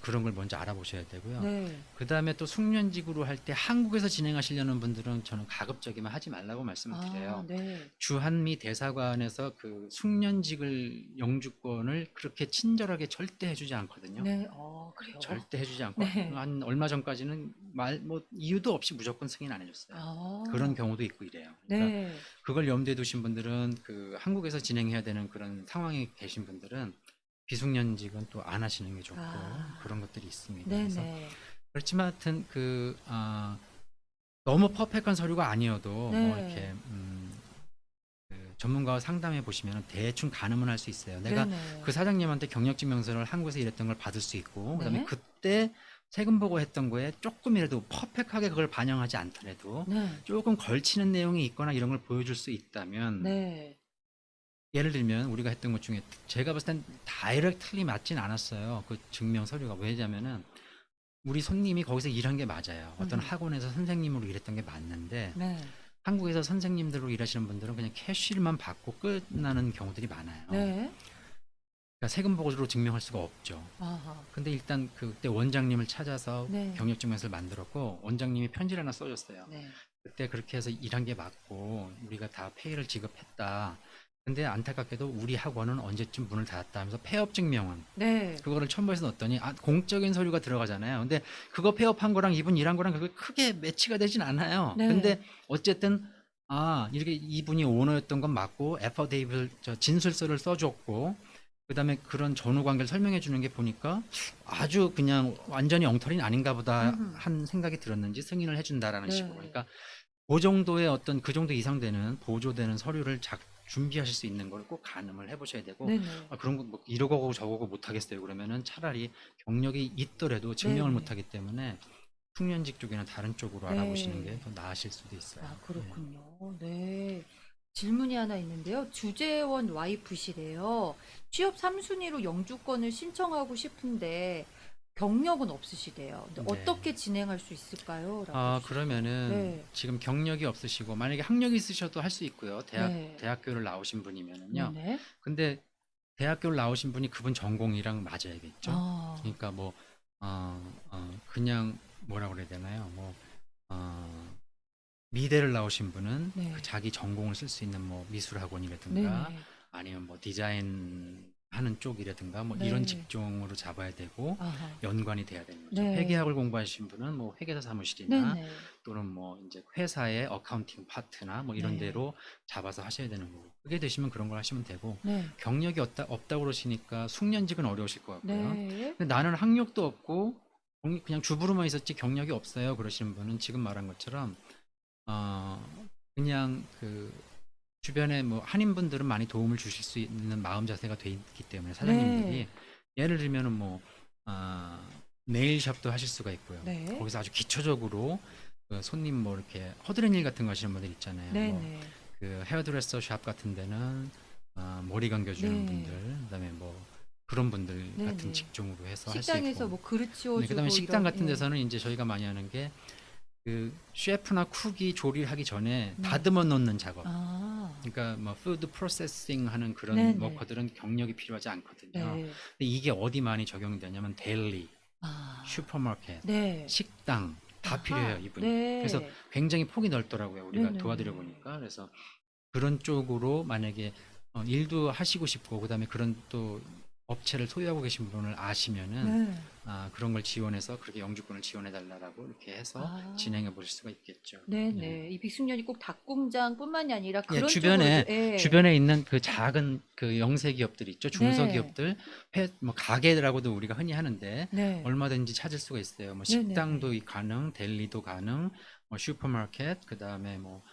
그런 걸 먼저 알아보셔야 되고요. 네. 그 다음에 또 숙련직으로 할 때 한국에서 진행하시려는 분들은 저는 가급적이면 하지 말라고 말씀을 드려요. 네. 주한미 대사관에서 그 숙련직을 영주권을 그렇게 친절하게 절대 해주지 않거든요. 네. 그래요. 절대 해주지 않고 네. 한 얼마 전까지는 뭐 이유도 없이 무조건 승인 안 해줬어요. 그런 경우도 있고 이래요. 그러니까 네. 그걸 염두에 두신 분들은 그 한국에서 진행해야 되는 그런 상황에 계신 분들은 비숙련직은 또 안 하시는 게 좋고 그런 것들이 있습니다. 그래서 네네. 그렇지만 하여튼 너무 퍼펙트한 서류가 아니어도 뭐 네. 이렇게 그 전문가와 상담해 보시면 대충 가늠은 할 수 있어요. 내가 네네. 그 사장님한테 경력증명서를 한국에서 일했던 걸 받을 수 있고 그다음에 네. 그때 세금 보고 했던 거에 조금이라도 퍼펙트하게 그걸 반영하지 않더라도 네. 조금 걸치는 내용이 있거나 이런 걸 보여줄 수 있다면 네. 예를 들면 우리가 했던 것 중에 제가 봤을 땐 다이렉트리 맞진 않았어요. 그 증명 서류가. 왜냐면은 우리 손님이 거기서 일한 게 맞아요. 어떤 학원에서 선생님으로 일했던 게 맞는데 네. 한국에서 선생님들로 일하시는 분들은 그냥 캐쉬만 받고 끝나는 경우들이 많아요. 네. 그러니까 세금 보고서로 증명할 수가 없죠. 아하. 근데 일단 그때 원장님을 찾아서 네. 경력증명서를 만들었고 원장님이 편지를 하나 써줬어요. 네. 그때 그렇게 해서 일한 게 맞고 우리가 다 페이를 지급했다. 근데 안타깝게도 우리 학원은 언제쯤 문을 닫았다 하면서 폐업 증명은 네. 그거를 첨부해서 넣었더니 공적인 서류가 들어가잖아요. 근데 그거 폐업한 거랑 이분 일한 거랑 그게 크게 매치가 되진 않아요. 네. 근데 어쨌든 이렇게 이분이 오너였던 건 맞고 애퍼데이블 진술서를 써줬고 그다음에 그런 전후 관계를 설명해 주는 게 보니까 아주 그냥 완전히 엉터리는 아닌가 보다 한 생각이 들었는지 승인을 해준다라는 네. 식으로. 그러니까 그 정도의 어떤 그 정도 이상 되는 보조되는 서류를 준비하실 수 있는 걸 꼭 가늠을 해보셔야 되고 네네. 그런 거뭐 이러고 저러고 못 하겠어요. 그러면은 차라리 경력이 있더라도 증명을 네네. 못 하기 때문에 숙련직 쪽이나 다른 쪽으로 네. 알아보시는 게 더 나으실 수도 있어요. 아, 그렇군요. 네. 질문이 하나 있는데요. 주재원 와이프시래요. 취업 3순위로 영주권을 신청하고 싶은데 경력은 없으시대요. 근데 네. 어떻게 진행할 수 있을까요? 라고 그러면은 네. 지금 경력이 없으시고 만약에 학력이 있으셔도 할 수 있고요. 네. 대학교를 나오신 분이면은요. 네네. 근데 대학교를 나오신 분이 그분 전공이랑 맞아야겠죠. 아, 그러니까 뭐 그냥 뭐라 그래야 되나요? 뭐 미대를 나오신 분은 네. 그 자기 전공을 쓸 수 있는 뭐 미술학원이라든가 네네. 아니면 뭐 디자인 하는 쪽이라든가 뭐 네. 이런 직종으로 잡아야 되고 아하. 연관이 돼야 되는 거죠. 네. 회계학을 공부하신 분은 뭐 회계사 사무실이나 네네. 또는 뭐 이제 회사의 어카운팅 파트나 뭐 이런 네. 데로 잡아서 하셔야 되는 거고. 그게 되시면 그런 걸 하시면 되고 네. 경력이 없다고 그러시니까 숙련직은 어려우실 것 같고요. 네. 근데 나는 학력도 없고 그냥 주부로만 있었지 경력이 없어요. 그러시는 분은 지금 말한 것처럼 그냥 그 주변에 뭐 한인분들은 많이 도움을 주실 수 있는 마음 자세가 돼 있기 때문에 사장님들이 네. 예를 들면은 뭐 네일샵도 하실 수가 있고요. 네. 거기서 아주 기초적으로 그 손님 뭐 이렇게 허드렛 일 같은 거 하시는 분들 있잖아요. 뭐 네네. 그 헤어드레서 샵 같은 데는 머리 감겨주는 네. 분들, 그다음에 뭐 그런 분들 같은 네네. 직종으로 해서 할 수 식당에서 있고. 뭐 그릇 치워주고 그다음에 식당 이런, 같은 예. 데서는 이제 저희가 많이 하는 게 그 셰프나 쿡이 조리를 하기 전에 네. 다듬어 놓는 작업. 아, 그러니까 뭐 푸드 프로세싱 하는 그런 네네. 워커들은 경력이 필요하지 않거든요. 네. 근데 이게 어디 많이 적용이 되냐면 델리, 아, 슈퍼마켓, 네. 식당 다 아하. 필요해요, 이분이. 네. 그래서 굉장히 폭이 넓더라고요. 우리가 네네네. 도와드려 보니까. 그래서 그런 쪽으로 만약에 일도 하시고 싶고 그다음에 그런 또 업체를 소유하고 계신 분을 아시면은 네. 그런 걸 지원해서 그렇게 영주권을 지원해 달라고 이렇게 해서 아. 진행해 보실 수가 있겠죠. 네네. 이 빅숙련이 꼭 닭공장뿐만이 아니라 예, 그런 주변에 쪽으로도, 예. 주변에 있는 그 작은 그 영세 기업들 있죠. 네. 중소기업들, 뭐 가게라고도 우리가 흔히 하는데 네. 얼마든지 찾을 수가 있어요. 뭐 네네네. 식당도 가능, 델리도 가능, 뭐 슈퍼마켓, 그다음에 뭐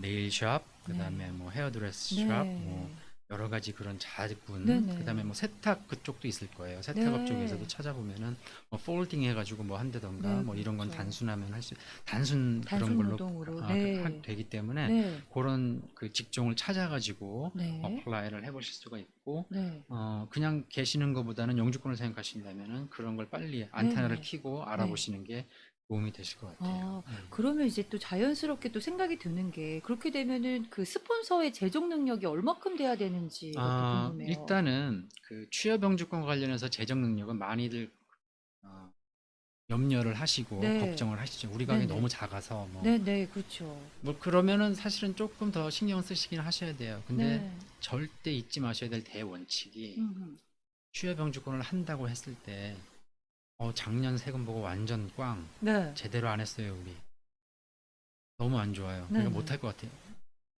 네일샵, 그다음에 네. 뭐 헤어드레스 네. 샵, 뭐 여러 가지 그런 자군, 네네. 그다음에 뭐 세탁 그쪽도 있을 거예요. 세탁업 네. 쪽에서도 찾아보면은 뭐 폴딩 해가지고 뭐 한다던가 네, 뭐 이런 건 그렇죠. 단순하면 단순 단순 그런 걸로 노동으로. 네. 되기 때문에 네. 그런 그 직종을 찾아가지고 네. 어플라이를 해보실 수가 있고 네. 그냥 계시는 것보다는 영주권을 생각하신다면은 그런 걸 빨리 안테나를 네네. 켜고 알아보시는 게 도움이 되실 것 같아요. 그러면 이제 또 자연스럽게 또 생각이 드는 게 그렇게 되면은 그 스폰서의 재정 능력이 얼마큼 돼야 되는지가 또 궁금해요. 일단은 그 취업 영주권 관련해서 재정 능력은 많이들 어, 염려를 하시고 네. 걱정을 하시죠. 우리 가게 네네. 너무 작아서 뭐, 네네, 그렇죠. 뭐 그러면은 사실은 조금 더 신경 쓰시긴 하셔야 돼요. 근데 네. 절대 잊지 마셔야 될 대원칙이 음흠. 취업 영주권을 한다고 했을 때 작년 세금 보고 완전 꽝 네. 제대로 안 했어요 우리. 너무 안 좋아요. 네네. 그러니까 못할 것 같아요.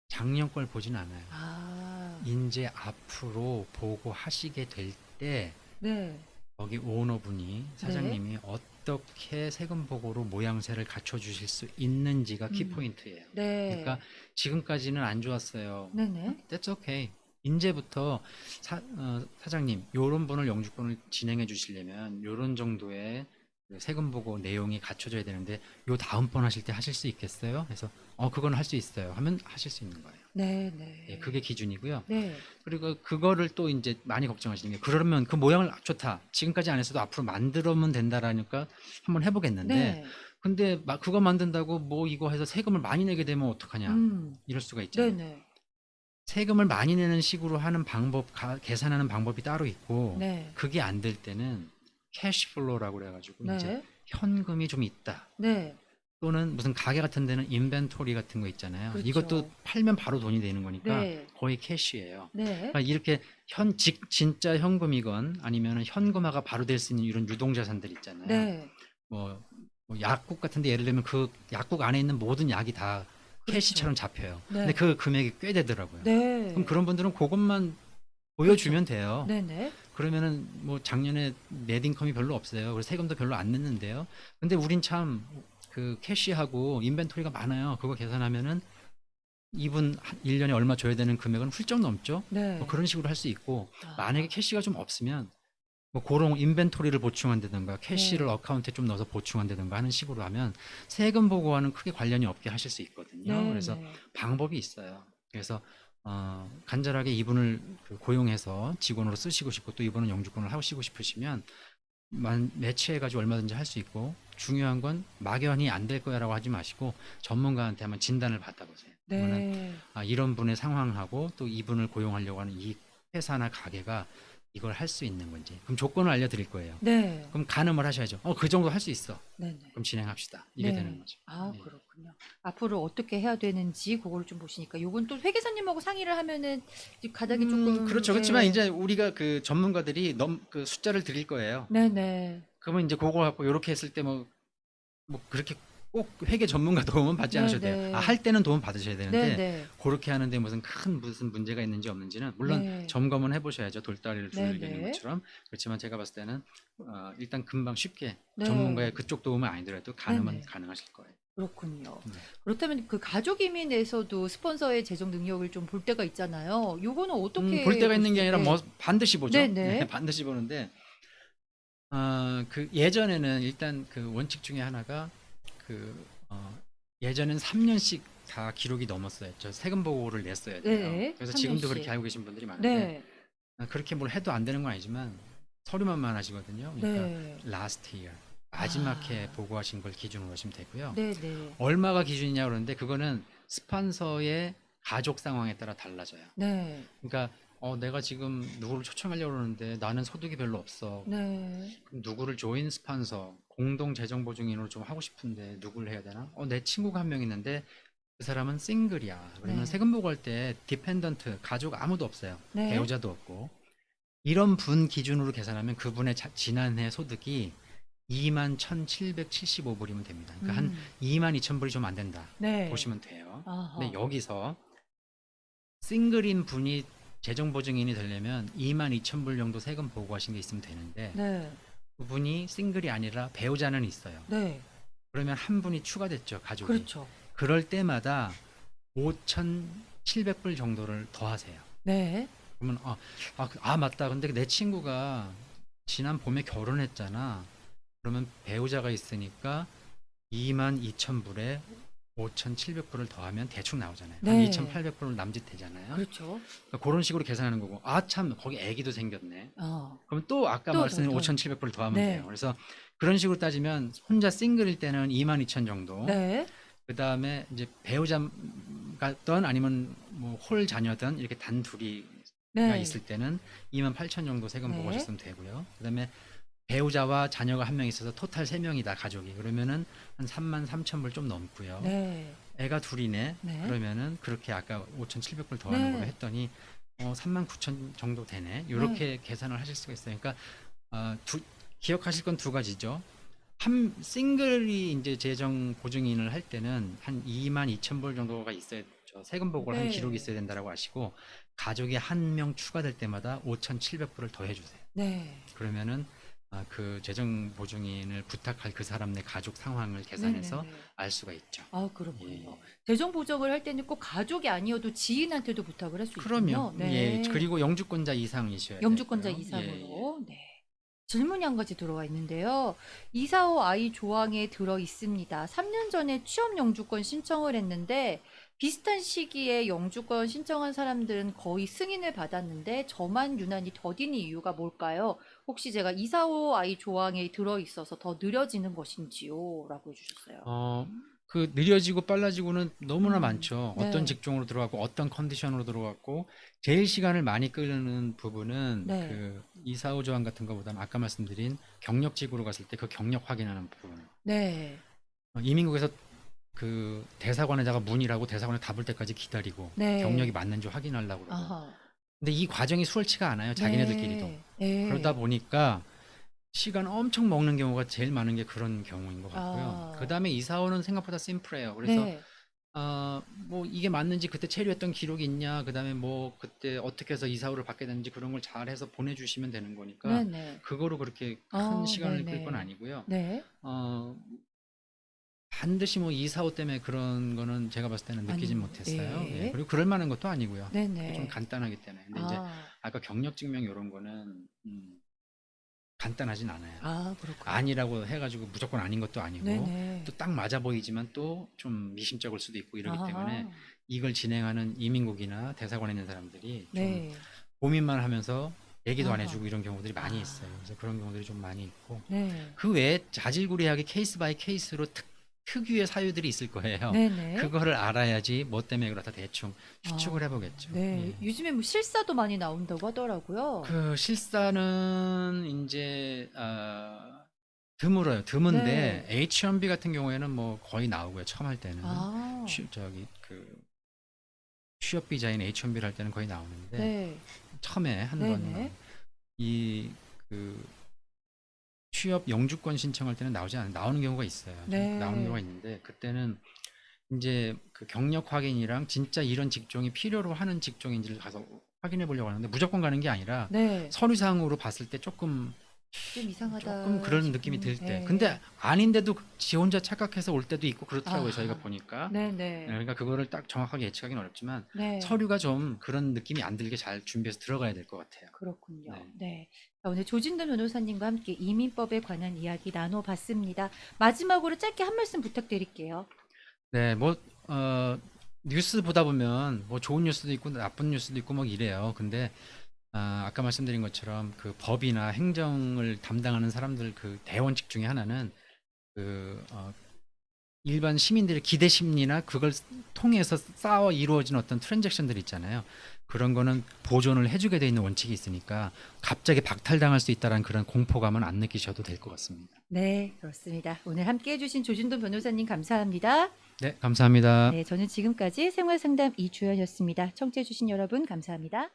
작년 걸 보진 않아요. 아, 이제 앞으로 보고 하시게 될 때 네. 거기 오너분이 사장님이 어떻게 세금 보고로 모양새를 갖춰 주실 수 있는지가 키포인트예요. 네. 그러니까 지금까지는 안 좋았어요. 네네. That's okay. 이제부터 사장님 요런 분을 영주권을 진행해 주시려면 요런 정도의 그 세금 보고 내용이 갖춰져야 되는데 요 다음번 하실 때 하실 수 있겠어요? 그래서 그건 할 수 있어요. 하면 하실 수 있는 거예요. 네, 네. 예, 그게 기준이고요. 네. 그리고 그거를 또 이제 많이 걱정하시는 게 그러면 그 모양을 좋다. 지금까지 안 했어도 앞으로 만들면 된다라니까 한번 해보겠는데 네. 근데 그거 만든다고 뭐 이거 해서 세금을 많이 내게 되면 어떡하냐. 이럴 수가 있잖아요. 네네. 세금을 많이 내는 식으로 하는 방법, 계산하는 방법이 따로 있고 네. 그게 안 될 때는 캐시플로우라고 그래가지고 이제 네. 현금이 좀 있다. 네. 또는 무슨 가게 같은 데는 인벤토리 같은 거 있잖아요. 그렇죠. 이것도 팔면 바로 돈이 되는 거니까 네. 거의 캐시예요. 네. 그러니까 이렇게 진짜 현금이건 아니면 현금화가 바로 될 수 있는 이런 유동자산들 있잖아요. 네. 뭐 약국 같은 데 예를 들면 그 약국 안에 있는 모든 약이 다 그렇죠. 캐시처럼 잡혀요. 네. 근데 그 금액이 꽤 되더라고요. 네. 그럼 그런 분들은 그것만 보여주면 돼요. 네네. 그러면은 뭐 작년에 넷 인컴이 별로 없어요. 그래서 세금도 별로 안 냈는데요. 근데 우린 참 그 캐시하고 인벤토리가 많아요. 그거 계산하면은 이분 1년에 얼마 줘야 되는 금액은 훌쩍 넘죠. 네. 뭐 그런 식으로 할 수 있고 아. 만약에 캐시가 좀 없으면 뭐 그런 인벤토리를 보충한다든가 캐시를 네. 어카운트에 좀 넣어서 보충한다든가 하는 식으로 하면 세금 보고와는 크게 관련이 없게 하실 수 있거든요. 네. 그래서 네. 방법이 있어요. 그래서 간절하게 이분을 고용해서 직원으로 쓰시고 싶고 또 이분은 영주권을 하시고 싶으시면 매치해가지고 얼마든지 할 수 있고 중요한 건 막연히 안 될 거야라고 하지 마시고 전문가한테 한번 진단을 받아보세요. 그러면 네. 이런 분의 상황하고 또 이분을 고용하려고 하는 이 회사나 가게가 이걸 할 수 있는 건지 그럼 조건을 알려드릴 거예요. 네. 그럼 가늠을 하셔야죠. 그 정도 할 수 있어. 네네. 그럼 진행합시다. 이게 네. 되는 거죠. 아, 네. 그렇군요. 앞으로 어떻게 해야 되는지 그걸 좀 보시니까 요건 또 회계사님하고 상의를 하면은 이제 가닥이 조금 그렇죠. 네. 그렇지만 이제 우리가 그 전문가들이 그 숫자를 드릴 거예요. 네네. 그러면 이제 그거 갖고 이렇게 했을 때 뭐 그렇게 꼭 회계 전문가 도움은 받지 않으셔도 네네. 돼요. 할 때는 도움 받으셔야 되는데 네네. 그렇게 하는데 무슨 문제가 있는지 없는지는 물론 네. 점검은 해보셔야죠. 돌다리를 네네. 굴리는 것처럼. 그렇지만 제가 봤을 때는 일단 금방 쉽게 네. 전문가의 그쪽 도움은 아니더라도 가늠은 네네. 가능하실 거예요. 그렇군요. 네. 그렇다면 그 가족 이민에서도 스폰서의 재정 능력을 좀 볼 때가 있잖아요. 요거는 어떻게 볼 때가 있는 게 아니라 보시는지? 뭐 반드시 보죠. 네네. 네, 반드시 보는데 그 예전에는 일단 그 원칙 중에 하나가 예전엔 3년씩 다 기록이 넘었어요. 저 세금 보고를 냈어야 돼요. 네, 그래서 3년씩. 지금도 그렇게 알고 계신 분들이 많은데 네. 그렇게 뭘 해도 안 되는 건 아니지만 서류만 하시거든요. 그러니까 네. last year 마지막 해 보고하신 걸 기준으로 하시면 되고요. 네네. 얼마가 기준이냐 그러는데 그거는 스폰서의 가족 상황에 따라 달라져요. 네. 그러니까 내가 지금 누구를 초청하려고 그러는데 나는 소득이 별로 없어. 네. 그럼 누구를 조인 스폰서, 공동 재정 보증인으로 좀 하고 싶은데 누구를 해야 되나? 내 친구가 한 명 있는데 그 사람은 싱글이야. 그러면 네. 세금 보고할 때 디펜던트, 가족 아무도 없어요. 네. 배우자도 없고. 이런 분 기준으로 계산하면 그분의 지난해 소득이 21,775불이면 됩니다. 그러니까 한 22,000불이 좀 안 된다. 네. 보시면 돼요. 아하. 근데 여기서 싱글인 분이 재정 보증인이 되려면 22,000불 정도 세금 보고하신 게 있으면 되는데 네. 그분이 싱글이 아니라 배우자는 있어요. 네. 그러면 한 분이 추가됐죠, 가족이. 그렇죠. 그럴 때마다 5,700불 정도를 더하세요. 네. 그러면 맞다. 근데 내 친구가 지난 봄에 결혼했잖아. 그러면 배우자가 있으니까 22,000불에 5,700불을 더하면 대충 나오잖아요. 한 네. 2,800불 남짓 되잖아요. 그렇죠. 그러니까 그런 식으로 계산하는 거고. 참 거기 아기도 생겼네. 어. 그럼 또 아까 또 말씀드린 더. 5,700불 더하면 네. 돼요. 그래서 그런 식으로 따지면 혼자 싱글일 때는 22,000 정도. 네. 그 다음에 이제 배우자가든 아니면 뭐 홀 자녀든 이렇게 단 둘이가 네. 있을 때는 28,000 정도 세금 네. 보고하셨으면 되고요. 그 다음에 배우자와 자녀가 한 명 있어서 토탈 3명이다 가족이. 그러면은 한 33,000불 좀 넘고요. 네. 애가 둘이네. 네. 그러면은 그렇게 아까 5,700불 더하는 네. 걸로 했더니 39,000 정도 되네. 이렇게 계산을 하실 수가 있어요. 그러니까 기억하실 건 두 가지죠. 한 싱글이 이제 재정 보증인을 할 때는 한 22,000불 정도가 있어야 세금 보고를 한 네. 기록이 있어야 된다라고 하시고 가족이 한 명 추가될 때마다 5,700불을 더해 주세요. 네. 그러면은 그 재정 보증인을 부탁할 그 사람 내 가족 상황을 계산해서 네네네. 알 수가 있죠. 그렇군요. 예. 재정 보정을 할 때는 꼭 가족이 아니어도 지인한테도 부탁을 할 수 있군요. 그럼요. 네. 예. 그리고 영주권자 이상이셔야 영주권자 되고요. 이상으로. 네. 질문이 한 가지 들어와 있는데요. 245 I 조항에 들어 있습니다. 3년 전에 취업 영주권 신청을 했는데 비슷한 시기에 영주권 신청한 사람들은 거의 승인을 받았는데 저만 유난히 더딘 이유가 뭘까요? 혹시 제가 245 I 조항에 들어 있어서 더 느려지는 것인지요? 라고 해주셨어요. 그 느려지고 빨라지고는 너무나 음, 많죠. 어떤 네, 직종으로 들어갔고 어떤 컨디션으로 들어갔고 제일 시간을 많이 끄는 부분은 네, 그 245 조항 같은 것보다는 아까 말씀드린 경력직으로 갔을 때 그 경력 확인하는 부분. 네, 이민국에서 그 대사관에다가 문의라고 대사관에 답을 때까지 기다리고 경력이 네, 맞는지 확인하려고 그러고. 아하, 근데 이 과정이 수월치가 않아요. 자기네들끼리도. 네, 그러다 네, 보니까 시간 엄청 먹는 경우가 제일 많은 게 그런 경우인 것 같고요. 그 아, 다음에 245는 생각보다 심플해요. 그래서 네, 뭐 이게 맞는지 그때 체류했던 기록이 있냐, 그 다음에 뭐 그때 어떻게 해서 245를 받게 됐는지 그런 걸 잘해서 보내주시면 되는 거니까 네네, 그거로 그렇게 큰 시간을 끌 건 네네, 아니고요. 네, 어, 반드시 뭐 245 때문에 그런 거는 제가 봤을 때는 느끼진 아니, 못했어요. 예, 예, 그리고 그럴 만한 것도 아니고요. 좀 네네, 간단하기 때문에. 근데 이제 아, 아까 경력 증명 이런 거는 간단하진 않아요. 아, 그렇군요. 아니라고 해가지고 무조건 아닌 것도 아니고 네네, 또 딱 맞아 보이지만 또 좀 미심쩍을 수도 있고 이러기 때문에 아, 이걸 진행하는 이민국이나 대사관에 있는 사람들이 좀 네, 고민만 하면서 얘기도 안 아하, 해주고 이런 경우들이 많이 아, 있어요. 그래서 그런 경우들이 좀 많이 있고 네, 그 외에 자질구레하게 케이스 바이 케이스로 특유의 사유들이 있을 거예요. 네네, 그거를 알아야지 뭐 때문에 그렇다 대충 추측을 아, 해보겠죠. 네, 예. 요즘에 뭐 실사도 많이 나온다고 하더라고요. 그 실사는 이제 드물어요. 드문데 네, H1B 같은 경우에는 뭐 거의 나오고요. 처음 할 때는 아, 저기 그 취업 비자인 H1B를 할 때는 거의 나오는데 네, 처음에 한 네네, 번 이 그 취업 영주권 신청할 때는 나오는 경우가 있어요. 좀 나오는 경우가 네, 있는데 그때는 이제 그 경력 확인이랑 진짜 이런 직종이 필요로 하는 직종인지를 가서 확인해 보려고 하는데 무조건 가는 게 아니라 네, 서류상으로 봤을 때 좀 조금 이상하다 그런 느낌이 싶은, 들 때. 근데 네, 아닌데도 지 혼자 착각해서 올 때도 있고 그렇더라고요. 저희가 아, 보니까. 네, 네네, 그러니까 그거를 딱 정확하게 예측하기는 어렵지만 네. 서류가 좀 그런 느낌이 안 들게 잘 준비해서 들어가야 될 것 같아요. 그렇군요. 네. 네. 자, 오늘 조진도 변호사님과 함께 이민법에 관한 이야기 나눠봤습니다. 마지막으로 짧게 한 말씀 부탁드릴게요. 네, 뭐 뉴스 보다 보면 뭐 좋은 뉴스도 있고 나쁜 뉴스도 있고 뭐 이래요. 근데 아까 말씀드린 것처럼 그 법이나 행정을 담당하는 사람들 그 대원칙 중에 하나는 그 일반 시민들의 기대 심리나 그걸 통해서 쌓아 이루어진 어떤 트랜잭션들 있잖아요. 그런 거는 보존을 해주게 돼 있는 원칙이 있으니까 갑자기 박탈당할 수 있다는 그런 공포감은 안 느끼셔도 될 것 같습니다. 네, 그렇습니다. 오늘 함께 해주신 조진도 변호사님 감사합니다. 네, 감사합니다. 네, 저는 지금까지 생활상담 이주연이었습니다. 청취해주신 여러분 감사합니다.